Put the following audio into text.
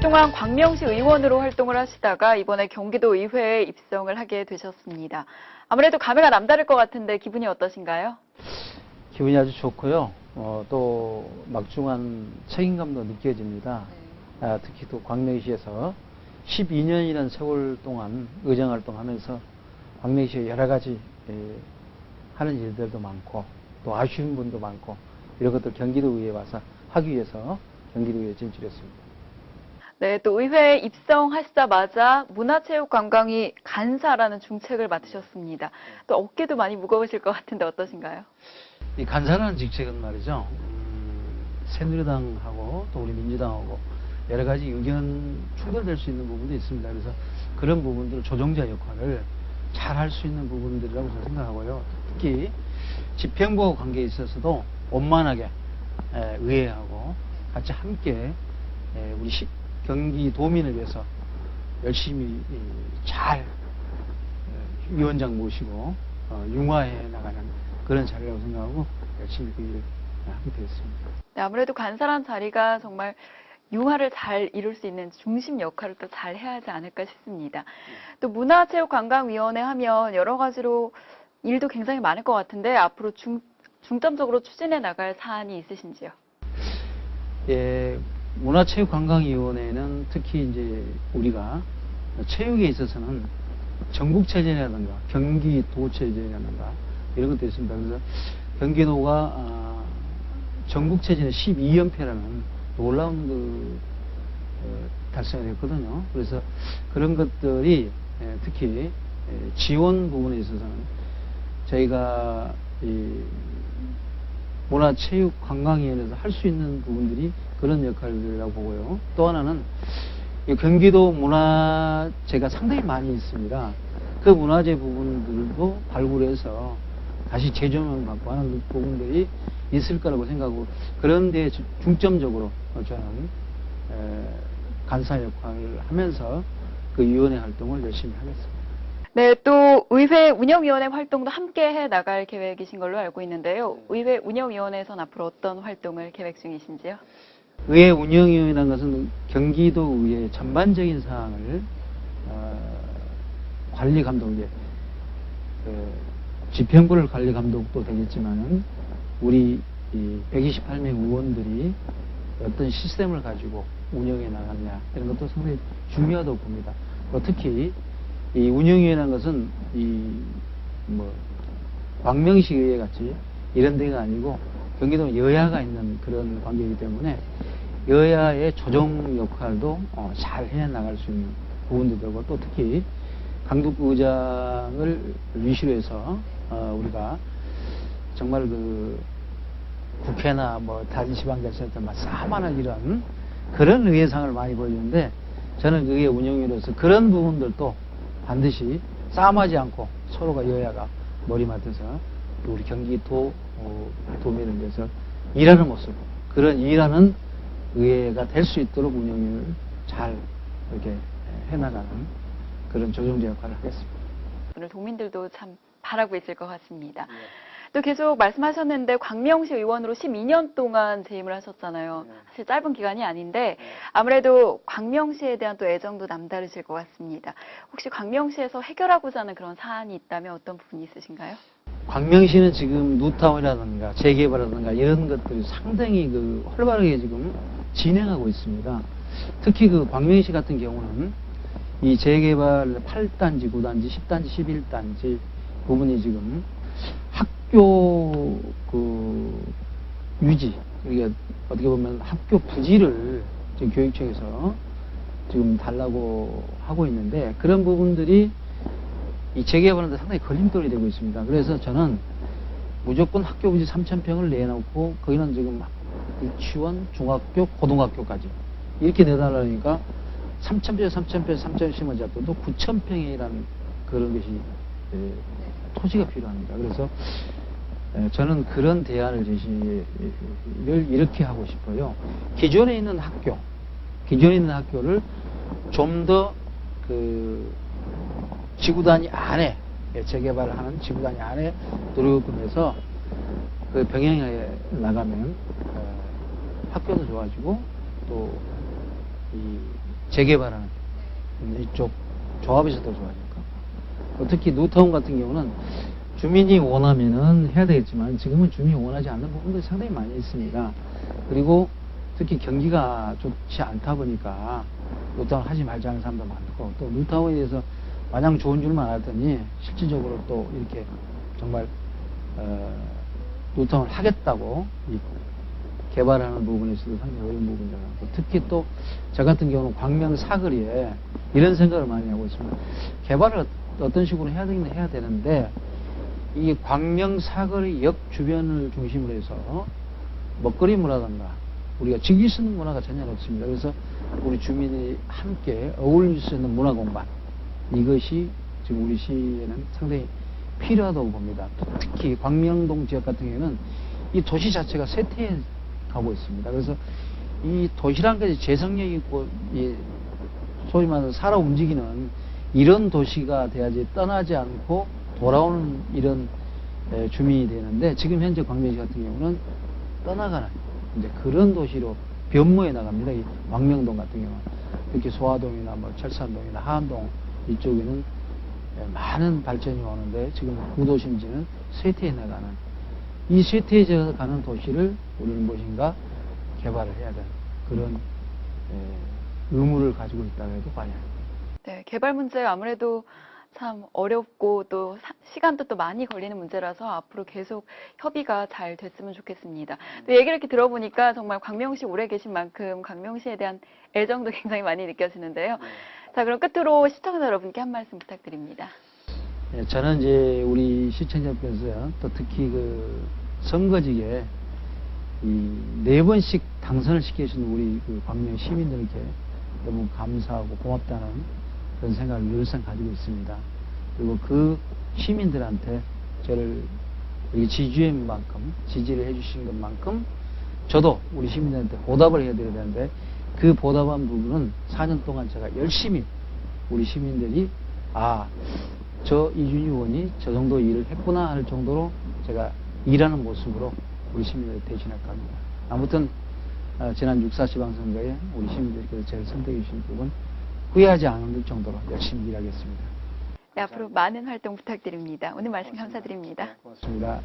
오랫동안 광명시 의원으로 활동을 하시다가 이번에 경기도 의회에 입성을 하게 되셨습니다. 아무래도 감회가 남다를 것 같은데 기분이 어떠신가요? 기분이 아주 좋고요. 또 막중한 책임감도 느껴집니다. 특히 또 광명시에서 12년이라는 세월 동안 의정활동하면서 광명시에 여러 가지 하는 일들도 많고 또 아쉬운 분도 많고 이런 것들 경기도의회에 와서 하기 위해서 경기도의회에 진출했습니다. 네, 또 의회에 입성하시자마자 문화체육관광위 간사라는 중책을 맡으셨습니다. 또 어깨도 많이 무거우실 것 같은데 어떠신가요? 이 간사라는 직책은 말이죠. 새누리당하고 또 우리 민주당하고 여러 가지 의견 충돌될 수 있는 부분도 있습니다. 그래서 그런 부분들을 조정자 역할을 잘 할 수 있는 부분들이라고 저는 생각하고요. 특히 집행부와 관계에 있어서도 원만하게 의회하고 같이 함께 우리 경기도민을 위해서 열심히 잘 위원장 모시고 융화해 나가는 그런 자리라고 생각하고 열심히 그 일을 하게 되었습니다. 네, 아무래도 간사란 자리가 정말 융화를 잘 이룰 수 있는 중심 역할을 또 잘 해야 하지 않을까 싶습니다. 또 문화체육관광위원회 하면 여러 가지로 일도 굉장히 많을 것 같은데 앞으로 중점적으로 추진해 나갈 사안이 있으신지요? 예, 문화체육관광위원회는 특히 이제 우리가 체육에 있어서는 전국체전이라든가 경기도체전이라든가 이런 것도 있습니다. 그래서 경기도가 전국체전에 12연패라는 놀라운 달성이 됐거든요. 그래서 그런 것들이 특히 지원 부분에 있어서는 저희가 문화체육관광위원회에서 할 수 있는 부분들이 그런 역할이라고 보고요. 또 하나는 경기도 문화재가 상당히 많이 있습니다. 그 문화재 부분들도 발굴해서 다시 재조명 받고 하는 그 부분들이 있을 거라고 생각하고 그런 데 중점적으로 저는 간사 역할을 하면서 그 위원회 활동을 열심히 하겠습니다. 네, 또 의회 운영위원회 활동도 함께 해 나갈 계획이신 걸로 알고 있는데요. 의회 운영위원회에서는 앞으로 어떤 활동을 계획 중이신지요? 의회 운영위원회라는 것은 경기도의회 전반적인 사항을 관리 감독, 집행부를 관리 감독도 되겠지만은 우리 128명 의원들이 어떤 시스템을 가지고 운영해 나갔냐 이런 것도 상당히 중요하다고 봅니다. 특히 이 운영위원회라는 것은 광명시 의회 같이 이런 데가 아니고 경기도는 여야가 있는 그런 관계이기 때문에 여야의 조정 역할도 잘 해 나갈 수 있는 부분도 되고 또 특히 강북의장을 위시로 해서 우리가 정말 그 국회나 다른 지방자치단체 싸만한 이런 그런 의회상을 많이 보여주는데 저는 의회 운영위로서 그런 부분들도 반드시 싸움하지 않고 서로가 여야가 머리 맞대서 우리 경기도 도민을 위해서 일하는 모습 그런 일하는 의회가 될 수 있도록 운영을 잘 이렇게 해나가는 그런 조정자 역할을 하겠습니다. 오늘 도민들도 참 바라고 있을 것 같습니다. 네. 또 계속 말씀하셨는데 광명시 의원으로 12년 동안 재임을 하셨잖아요. 사실 짧은 기간이 아닌데 아무래도 광명시에 대한 또 애정도 남다르실 것 같습니다. 혹시 광명시에서 해결하고자 하는 그런 사안이 있다면 어떤 부분이 있으신가요? 광명시는 지금 뉴타운이라든가 재개발이라든가 이런 것들이 상당히 활발하게 지금 진행하고 있습니다. 특히 광명시 같은 경우는 이 재개발 8단지, 9단지, 10단지, 11단지 부분이 지금 학교 유지, 우리가 어떻게 보면 학교 부지를 지금 교육청에서 지금 달라고 하고 있는데 그런 부분들이 이 재개발하는데 상당히 걸림돌이 되고 있습니다. 그래서 저는 무조건 학교 부지 3,000평을 내놓고 거기는 지금 유치원, 중학교, 고등학교까지 이렇게 내달라니까 3,000평, 3,000평, 3,000평을 잡고도 9,000평이라는 그런 것이 토지가 필요합니다. 그래서 저는 그런 대안을 제시를 이렇게 하고 싶어요. 기존에 있는 학교를 좀 더 지구단위 안에 재개발을 하는 지구단위 안에 도로금에서 병행해 나가면 학교도 좋아지고 또 이 재개발하는 이쪽 조합에서 더 좋아질까. 특히 뉴타운 같은 경우는 주민이 원하면은 해야 되겠지만 지금은 주민이 원하지 않는 부분들이 상당히 많이 있습니다. 그리고 특히 경기가 좋지 않다 보니까 뉴타운 하지 말자는 사람도 많고, 또 뉴타운에 대해서 마냥 좋은 줄만 알았더니 실질적으로 또 이렇게 정말 뉴타운을 하겠다고 이 개발하는 부분에서도 상당히 어려운 부분이라고 하고, 특히 또 저 같은 경우는 광명 사거리에 이런 생각을 많이 하고 있습니다. 개발을 어떤 식으로 해야 되긴 해야 되는데, 이 광명 사거리 역 주변을 중심으로 해서 먹거리 문화든가 우리가 즐길 수 있는 문화가 전혀 없습니다. 그래서 우리 주민이 함께 어울릴 수 있는 문화 공간, 이것이 지금 우리 시에는 상당히 필요하다고 봅니다. 특히 광명동 지역 같은 경우에는 이 도시 자체가 쇠퇴해 가고 있습니다. 그래서 이 도시란 것이 재성력 있고 소위 말해서 살아 움직이는 이런 도시가 돼야지 떠나지 않고 돌아오는 이런 주민이 되는데, 지금 현재 광명시 같은 경우는 떠나가는 이제 그런 도시로 변모해 나갑니다. 이 광명동 같은 경우는 특히 소화동이나 뭐 철산동이나 하암동 이쪽에는 많은 발전이 오는데, 지금 구도심지는 쇠퇴해 나가는, 이 쇠퇴해 가는 도시를 우리는 무엇인가 개발을 해야 되는 그런 의무를 가지고 있다고 해도 과언이 아닙니다. 네, 개발 문제가 아무래도 참 어렵고 또 시간도 또 많이 걸리는 문제라서 앞으로 계속 협의가 잘 됐으면 좋겠습니다. 또 얘기를 이렇게 들어보니까 정말 광명시 오래 계신 만큼 광명시에 대한 애정도 굉장히 많이 느껴지는데요. 자, 그럼 끝으로 시청자 여러분께 한 말씀 부탁드립니다. 네, 저는 이제 우리 시청자분께서 또 특히 그 선거직에 이 4번씩 당선을 시켜주신 우리 그 광명 시민들께 너무 감사하고 고맙다는 그런 생각을 늘상 가지고 있습니다. 그리고 그 시민들한테 저를 이렇게 지지한 만큼, 지지를 해주신 것만큼 저도 우리 시민들한테 보답을 해드려야 되는데, 그 보답한 부분은 4년 동안 제가 열심히 우리 시민들이 저 이준희 의원이 저 정도 일을 했구나 할 정도로 제가 일하는 모습으로 우리 시민들을 대신할까 합니다. 아무튼 지난 6.4 지방선거에 우리 시민들께서 저를 선택해 주신 부분 후회하지 않을 정도로 열심히 일하겠습니다. 네, 앞으로 많은 활동 부탁드립니다. 오늘 말씀 감사드립니다. 고맙습니다.